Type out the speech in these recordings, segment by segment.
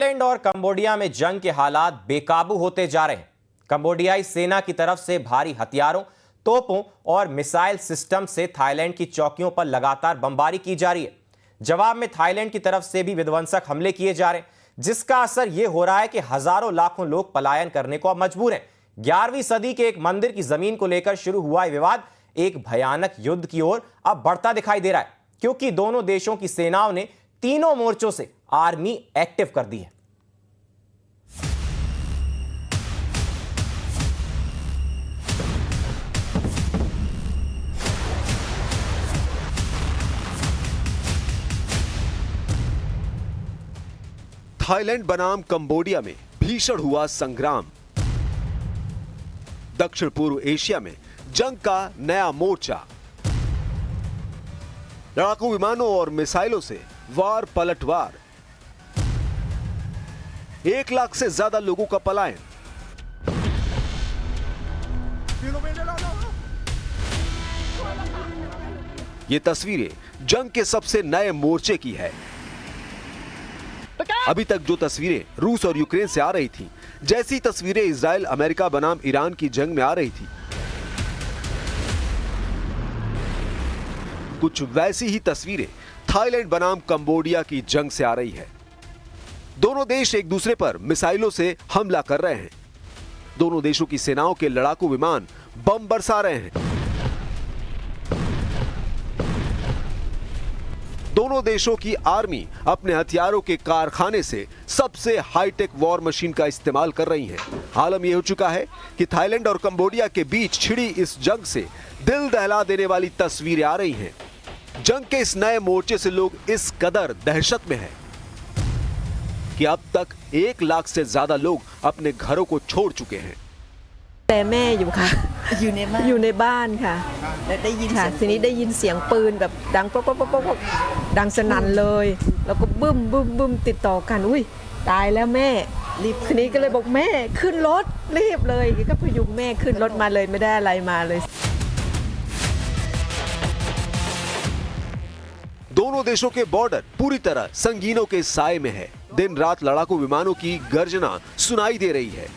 Thailand और Cambodia में जंग के हालात बेकाबू होते जा रहे हैं। कंबोडियाई सेना की तरफ से भारी हथियारों, तोपों और मिसाइल सिस्टम से थाईलैंड की चौकियों पर लगातार बमबारी की जा रही है। जवाब में थाईलैंड की तरफ से भी विध्वंसक हमले किए जा रहे हैं, जिसका असर यह हो रहा है कि हजारों लाखों लोग पलायन करने को अब मजबूर हैं। 11वीं सदी के एक मंदिर की जमीन को लेकर शुरू हुआ विवाद एक भयानक युद्ध की ओर अब बढ़ता दिखाई दे रहा है, क्योंकि दोनों देशों की सेनाओं ने तीनों मोर्चों से आर्मी एक्टिव कर दी है। थाईलैंड बनाम कंबोडिया में भीषण हुआ संग्राम। दक्षिण पूर्व एशिया में जंग का नया मोर्चा। लड़ाकू विमानों और मिसाइलों से वार पलटवार। 1 लाख से ज्यादा लोगों का पलायन। ये तस्वीरें जंग के सबसे नए मोर्चे की है। अभी तक जो तस्वीरें रूस और यूक्रेन से आ रही थीं, जैसी तस्वीरें इजराइल अमेरिका बनाम ईरान की जंग में आ रही थी, कुछ वैसी ही तस्वीरें थाईलैंड बनाम कंबोडिया की जंग से आ रही है। दोनों देश एक दूसरे पर मिसाइलों से हमला कर रहे हैं। दोनों देशों की सेनाओं के लड़ाकू विमान बम बरसा रहे हैं। दोनों देशों की आर्मी अपने हथियारों के कारखाने से सबसे हाईटेक वॉर मशीन का इस्तेमाल कर रही है। आलम यह हो चुका है कि थाईलैंड और कंबोडिया के बीच छिड़ी इस जंग से दिल दहला देने वाली तस्वीरें आ रही हैं। जंग के इस नए मोर्चे से लोग इस कदर दहशत में हैं कि अब तक 1 लाख से ज्यादा लोग अपने घरों को छोड़ चुके हैं। แต่แม่อยู่ค่ะ อยู่ในบ้านค่ะ ได้ยิน ค่ะทีนี้ได้ยินเสียงปืนแบบดังป๊อกป๊อกป๊อกป๊อกดังสนั่นเลยแล้วก็บึ้มบึ้มบึ้มติดต่อกันอุ้ยตายแล้วแม่รีบทีนี้ก็เลยบอกแม่ขึ้นรถรีบเลยก็พยุงแม่ขึ้นรถมาเลยไม่ได้อะไรมาเลย दोनों देशों के बॉर्डर पूरी तरह संगीनों के साए में है। दिन रात लड़ाकू विमानों की गर्जना सुनाई दे रही है।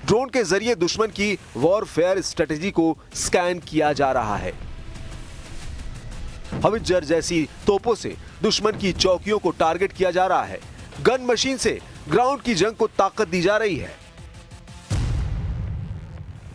ड्रोन के जरिए दुश्मन की वॉरफेयर स्ट्रेटेजी को स्कैन किया जा रहा है। हवित्जर जैसी तोपों से दुश्मन की चौकियों को टारगेट किया जा रहा है। गन मशीन से ग्राउंड की जंग को ताकत दी जा रही है।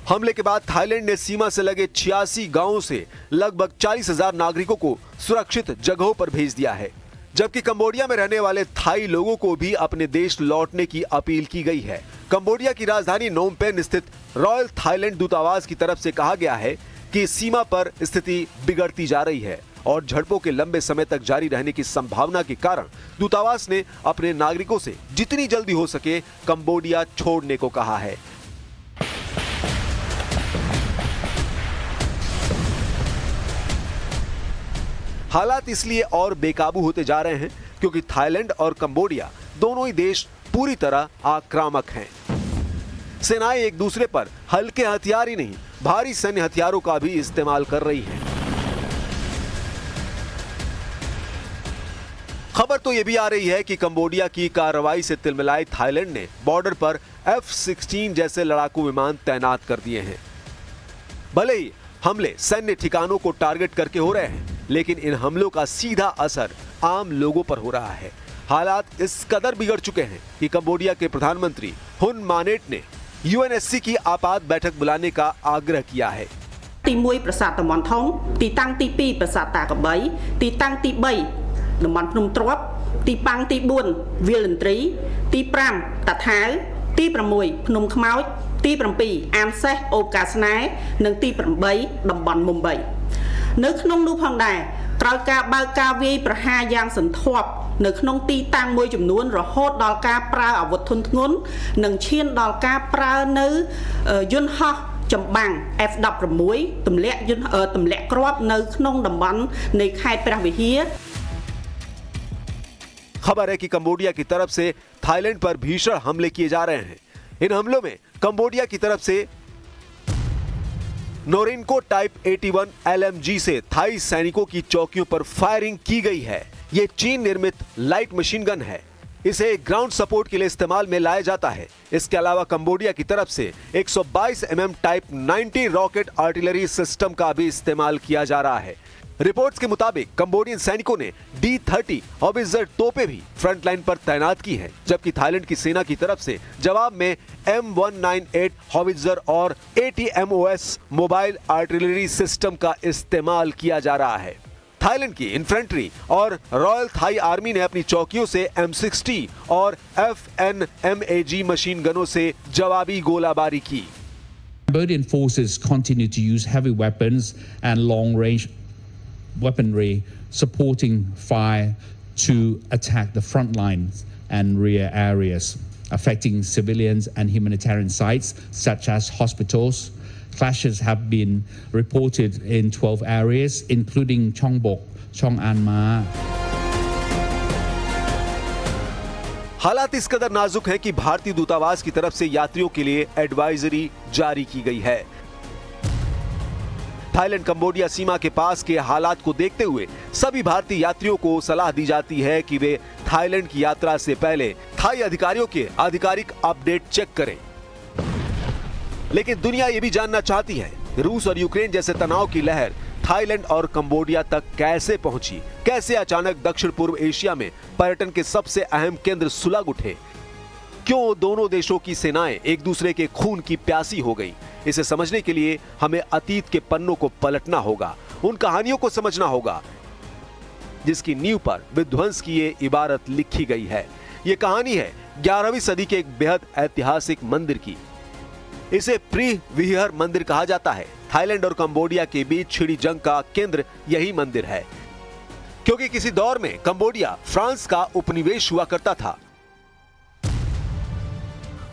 हमले के बाद थाईलैंड ने सीमा से लगे 86 गांवों से लगभग 40,000 नागरिकों को सुरक्षित जगहों पर भेज दिया है, जबकि कंबोडिया में रहने वाले थाई लोगों को भी अपने देश लौटने की अपील की गई है। कंबोडिया की राजधानी नोम पेन स्थित रॉयल थाईलैंड दूतावास की तरफ से कहा गया है कि सीमा पर स्थिति बिगड़ती जा रही है और झड़पों के लंबे समय तक जारी रहने की संभावना के कारण दूतावास ने अपने नागरिकों से जितनी जल्दी हो सके कंबोडिया छोड़ने को कहा है। हालात इसलिए और बेकाबू होते जा रहे हैं क्योंकि थाईलैंड और कंबोडिया दोनों ही देश पूरी तरह आक्रामक हैं। सेनाएं एक दूसरे पर हल्के हथियार ही नहीं, भारी सैन्य हथियारों का भी इस्तेमाल कर रही हैं। खबर तो यह भी आ रही है कि कंबोडिया की कार्रवाई से तिलमिलाए थाईलैंड ने बॉर्डर पर F-16 जैसे लड़ाकू विमान तैनात कर दिए हैं। भले ही हमले सैन्य ठिकानों को टारगेट करके हो रहे हैं, लेकिन इन हमलों का सीधा असर आम लोगों पर हो रहा है। हालात इस कदर बिगड़ चुके हैं कि कंबोडिया के प्रधानमंत्री हुन मानेट ने UNSC की आपात बैठक बुलाने का आग्रह किया है। ទី1ប្រាសាទតំបន់ថង ទីតាំងទី2ប្រាសាទតាកបី ទីតាំងទី3តំបន់ភ្នំទ្រាប់ ទីតាំងទី4វាលន្ត្រី ទី5តាថាវ ទី6ភ្នំខ្មោច ទី7អានសេះអូកាស្នេហ៍ និងទី8តំបន់មុំបី នៅក្នុងនោះផងដែរក្រោយការបើកការវាយប្រហារយ៉ាងសន្ធាប់នៅក្នុងទីតាំងមួយចំនួនរហូតដល់ការប្រើអាវុធធុនធ្ងន់និងឈានដល់ការប្រើនៅយន្តហោះចម្បាំង F-16 ទម្លាក់គ្រាប់នៅក្នុងតំបន់នៃខេត្តព្រះវិហារ खबर है कि कंबोडिया की तरफ से थाईलैंड पर भीषण हमले किए जा रहे हैं। इन हमलों में कंबोडिया की तरफ से नोरिनको टाइप 81 LMG से थाई सैनिकों की चौकियों पर फायरिंग की गई है। यह चीन निर्मित लाइट मशीन गन है। इसे ग्राउंड सपोर्ट के लिए इस्तेमाल में लाया जाता है। इसके अलावा कंबोडिया की तरफ से 122 mm type 90 rocket artillery system का भी इस्तेमाल किया जा रहा है। रिपोर्ट्स के मुताबिक कंबोडियन सैनिकों ने D30 हॉवित्जर तोपें भी फ्रंट लाइन पर तैनात की हैं, जबकि थाईलैंड की सेना की तरफ से जवाब में M198 हॉवित्जर और ATMOS मोबाइल आर्टिलरी सिस्टम का इस्तेमाल किया जा रहा है। थाईलैंड की इन्फेंट्री और रॉयल थाई आर्मी ने अपनी चौकियों से M60 और FNMAG मशीन गनों से जवाबी गोलाबारी की। Cambodian forces continue to use heavy weapons and long-range weaponry supporting fire to attack the front lines and rear areas, affecting civilians and humanitarian sites such as hospitals. Clashes have been reported in 12 areas, including Chongbok, Chong'an Ma. हालात इस कदर नाजुक हैं कि भारतीय दूतावास की तरफ से यात्रियों के लिए एडवाइजरी जारी की गई है। थाईलैंड कंबोडिया सीमा के पास के हालात को देखते हुए सभी भारतीय यात्रियों को सलाह दी जाती है कि वे थाईलैंड की यात्रा से पहले थाई अधिकारियों के आधिकारिक अपडेट चेक करें। लेकिन दुनिया ये भी जानना चाहती है, रूस और यूक्रेन जैसे तनाव की लहर थाईलैंड और कंबोडिया तक कैसे पहुंची? कैसे अचानक दक्षिण पूर्व एशिया में पर्यटन के सबसे अहम केंद्र सुलग उठे? क्यों दोनों देशों की सेनाएं एक दूसरे के खून की प्यासी हो गई? इसे समझने के लिए हमें अतीत के पन्नों को पलटना होगा, उन कहानियों को समझना होगा जिसकी नींव पर विध्वंस की ये इबारत लिखी गई है। ये कहानी है 11वीं सदी के एक बेहद ऐतिहासिक मंदिर की। इसे प्री विहर मंदिर कहा जाता है। थाईलैंड और कंबोडिया के बीच छिड़ी जंग का केंद्र यही मंदिर है, क्योंकि किसी दौर में कंबोडिया फ्रांस का उपनिवेश हुआ करता था।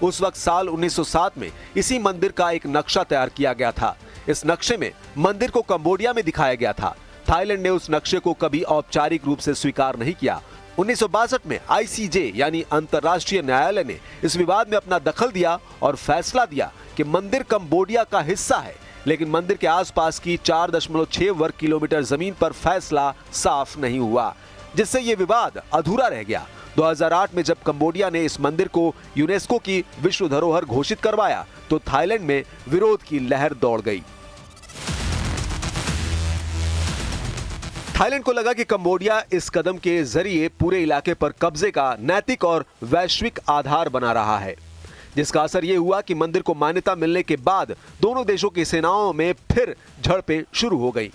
उस वक्त साल 1907 में इसी मंदिर का एक नक्शा तैयार किया गया था। इस नक्शे में मंदिर को कंबोडिया में दिखाया गया था। थाईलैंड ने उस नक्शे को कभी औपचारिक रूप से स्वीकार नहीं किया। 1962 में ICJ यानी अंतर्राष्ट्रीय न्यायालय ने इस विवाद में अपना दखल दिया और फैसला दिया कि मंदिर कंबोडिया का हिस्सा है, लेकिन मंदिर के आसपास की 4.6 वर्ग किलोमीटर जमीन पर फैसला साफ नहीं हुआ, जिससे यह विवाद अधूरा रह गया। 2008 में जब कंबोडिया ने इस मंदिर को यूनेस्को की विश्व धरोहर घोषित करवाया तो थाईलैंड में विरोध की लहर दौड़ गई। थाईलैंड को लगा कि कंबोडिया इस कदम के जरिए पूरे इलाके पर कब्जे का नैतिक और वैश्विक आधार बना रहा है, जिसका असर यह हुआ कि मंदिर को मान्यता मिलने के बाद दोनों देशों की सेनाओं में फिर झड़पें शुरू हो गई।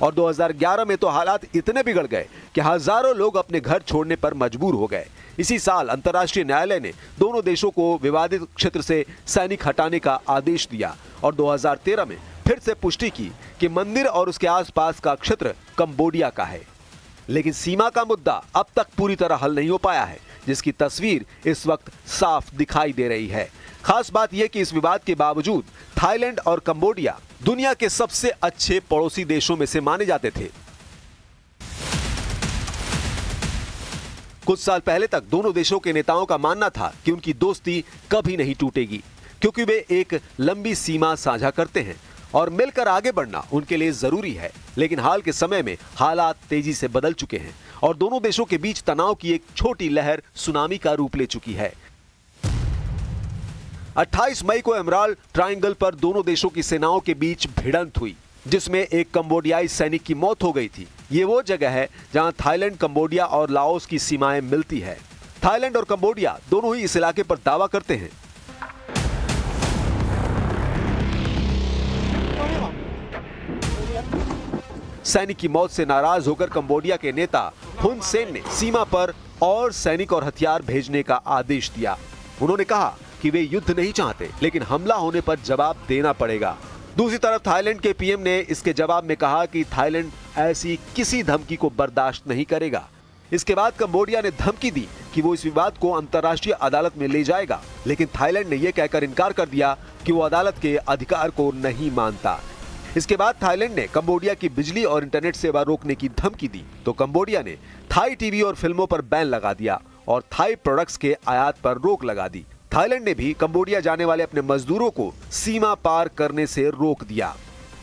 और 2011 में तो हालात इतने बिगड़ गए कि हजारों लोग अपने घर छोड़ने पर मजबूर हो गए। इसी साल अंतर्राष्ट्रीय न्यायालय ने दोनों देशों को विवादित क्षेत्र से सैनिक हटाने का आदेश दिया और 2013 में फिर से पुष्टि की कि मंदिर और उसके आसपास का क्षेत्र कंबोडिया का है। लेकिन सीमा का मुद्दा अब तक पूरी तरह हल नहीं हो पाया है, जिसकी तस्वीर इस वक्त साफ दिखाई दे रही है। खास बात यह कि इस विवाद के बावजूद थाईलैंड और कंबोडिया दुनिया के सबसे अच्छे पड़ोसी देशों में से माने जाते थे। कुछ साल पहले तक दोनों देशों के नेताओं का मानना था कि उनकी दोस्ती कभी नहीं टूटेगी, क्योंकि वे एक लंबी सीमा साझा करते हैं और मिलकर आगे बढ़ना उनके लिए जरूरी है। लेकिन हाल के समय में हालात तेजी से बदल चुके हैं और दोनों देशों के बीच तनाव की एक छोटी लहर सुनामी का रूप ले चुकी है। 28 मई को एमराल्ड ट्रायंगल पर दोनों देशों की सेनाओं के बीच भिड़ंत हुई, जिसमें एक कंबोडियाई सैनिक की मौत हो गई थी। ये वो जगह है जहां थाईलैंड, कंबोडिया और लाओस की सीमाएं मिलती है। थाईलैंड और कंबोडिया दोनों ही इस इलाके पर दावा करते हैं। सैनिक की मौत से नाराज होकर कंबोडिया के नेता हुन सेन ने सीमा पर और सैनिक और हथियार भेजने का आदेश दिया। उन्होंने कहा कि वे युद्ध नहीं चाहते, लेकिन हमला होने पर जवाब देना पड़ेगा। दूसरी तरफ थाईलैंड के पीएम ने इसके जवाब में कहा कि थाईलैंड ऐसी किसी धमकी को बर्दाश्त नहीं करेगा। इसके बाद कंबोडिया ने धमकी दी कि वो इस विवाद को अंतर्राष्ट्रीय अदालत में ले जाएगा, लेकिन थाईलैंड ने यह कहकर इनकार कर दिया कि वो अदालत के अधिकार को नहीं मानता। इसके बाद थाईलैंड ने कंबोडिया की बिजली और इंटरनेट सेवा रोकने की धमकी दी, तो कंबोडिया ने थाई टीवी और फिल्मों पर बैन लगा दिया और थाई प्रोडक्ट्स के आयात पर रोक लगा दी। थाईलैंड ने भी कंबोडिया जाने वाले अपने मजदूरों को सीमा पार करने से रोक दिया।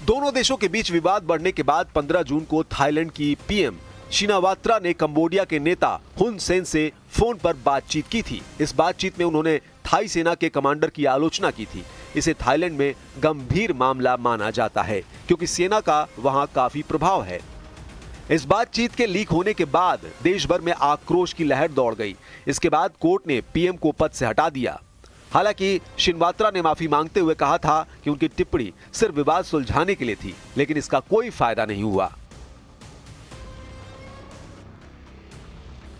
दोनों देशों के बीच विवाद बढ़ने के बाद 15 जून को थाईलैंड की पीएम शिनावात्रा ने कंबोडिया के नेता हुन सेन से फोन पर बातचीत की थी। इस बातचीत में उन्होंने थाई सेना के कमांडर की आलोचना की थी। इसे थाईलैंड में गंभीर मामला माना जाता है क्योंकि सेना का वहां काफी प्रभाव है। इस बातचीत के लीक होने के बाद देश भर में आक्रोश की लहर दौड़ गई। इसके बाद कोर्ट ने पीएम को पद से हटा दिया। हालांकि शिनवात्रा ने माफी मांगते हुए कहा था कि उनकी टिप्पणी सिर्फ विवाद सुलझाने के लिए थी, लेकिन इसका कोई फायदा नहीं हुआ।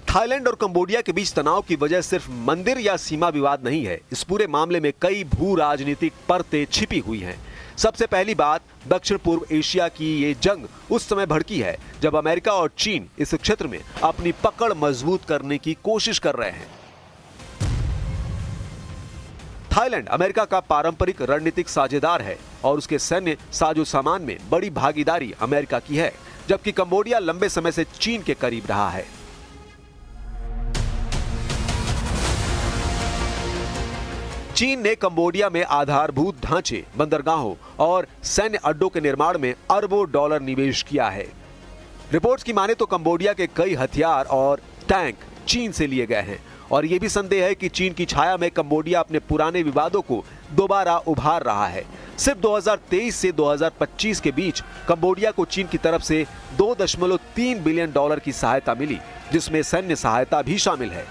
थाईलैंड और कंबोडिया के बीच तनाव की वजह सिर्फ मंदिर या सीमा विवाद नहीं है। इस पूरे मामले में कई भू राजनीतिक परतें छिपी हुई हैं। सबसे पहली बात, दक्षिण पूर्व एशिया की ये जंग उस समय भड़की है जब अमेरिका और चीन इस क्षेत्र में अपनी पकड़ मजबूत करने की कोशिश कर रहे हैं। थाईलैंड अमेरिका का पारंपरिक रणनीतिक साझेदार है और उसके सैन्य साजो सामान में बड़ी भागीदारी अमेरिका की है, जबकि कंबोडिया लंबे समय से चीन के करीब रहा है। चीन ने कंबोडिया में आधारभूत ढांचे, बंदरगाहों और सैन्य अड्डों के निर्माण में अरबों डॉलर निवेश किया है। रिपोर्ट्स की माने तो कंबोडिया के कई हथियार और टैंक चीन से लिए गए हैं और यह भी संदेह है कि चीन की छाया में कंबोडिया अपने पुराने विवादों को दोबारा उभार रहा है। सिर्फ 2023 से 2025 के बीच कंबोडिया को चीन की तरफ से 2.3 बिलियन डॉलर की सहायता मिली, जिसमें सैन्य सहायता भी शामिल है।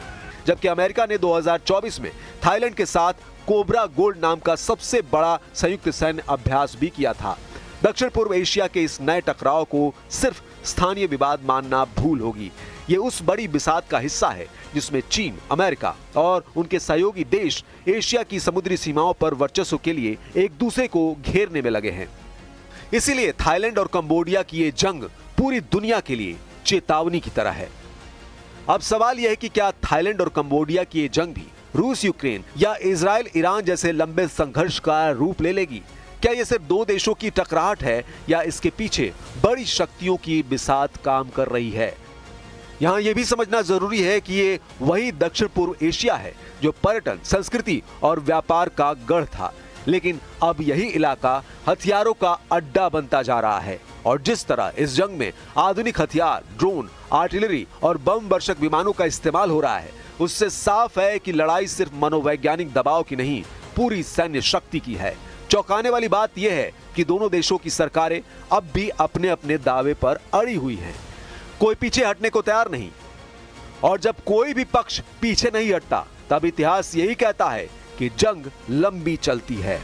जबकि अमेरिका ने 2024 में थाईलैंड के साथ कोबरा गोल्ड नाम का सबसे बड़ा संयुक्त सैन्य अभ्यास भी किया था। दक्षिण पूर्व एशिया के इस नए टकराव को सिर्फ स्थानीय विवाद मानना भूल होगी। ये उस बड़ी बिसात का हिस्सा है जिसमें चीन, अमेरिका और उनके सहयोगी देश एशिया की समुद्री सीमाओं पर वर्चस्व के लिए एक दूसरे को घेरने में लगे हैं। इसीलिए थाईलैंड और कंबोडिया की ये जंग पूरी दुनिया के लिए चेतावनी की तरह है। अब सवाल यह है कि क्या थाईलैंड और कंबोडिया की ये जंग भी रूस यूक्रेन या इजराइल ईरान जैसे लंबे संघर्ष का रूप ले लेगी? क्या ये सिर्फ दो देशों की टकराहट है या इसके पीछे बड़ी शक्तियों की बिसात काम कर रही है? यहाँ यह भी समझना जरूरी है कि ये वही दक्षिण पूर्व एशिया है जो पर्यटन, संस्कृति और व्यापार का गढ़ था, लेकिन अब यही इलाका हथियारों का अड्डा बनता जा रहा है। और जिस तरह इस जंग में आधुनिक हथियार, ड्रोन, आर्टिलरी और बम वर्षक विमानों का इस्तेमाल हो रहा है, उससे साफ है कि लड़ाई सिर्फ मनोवैज्ञानिक दबाव की नहीं, पूरी सैन्य शक्ति की है। चौंकाने वाली बात यह है कि दोनों देशों की सरकारें अब भी अपने अपने दावे पर अड़ी हुई हैं। कोई पीछे हटने को तैयार नहीं। और जब कोई भी पक्ष पीछे नहीं हटता, तब इतिहास यही कहता है कि जंग लंबी चलती है।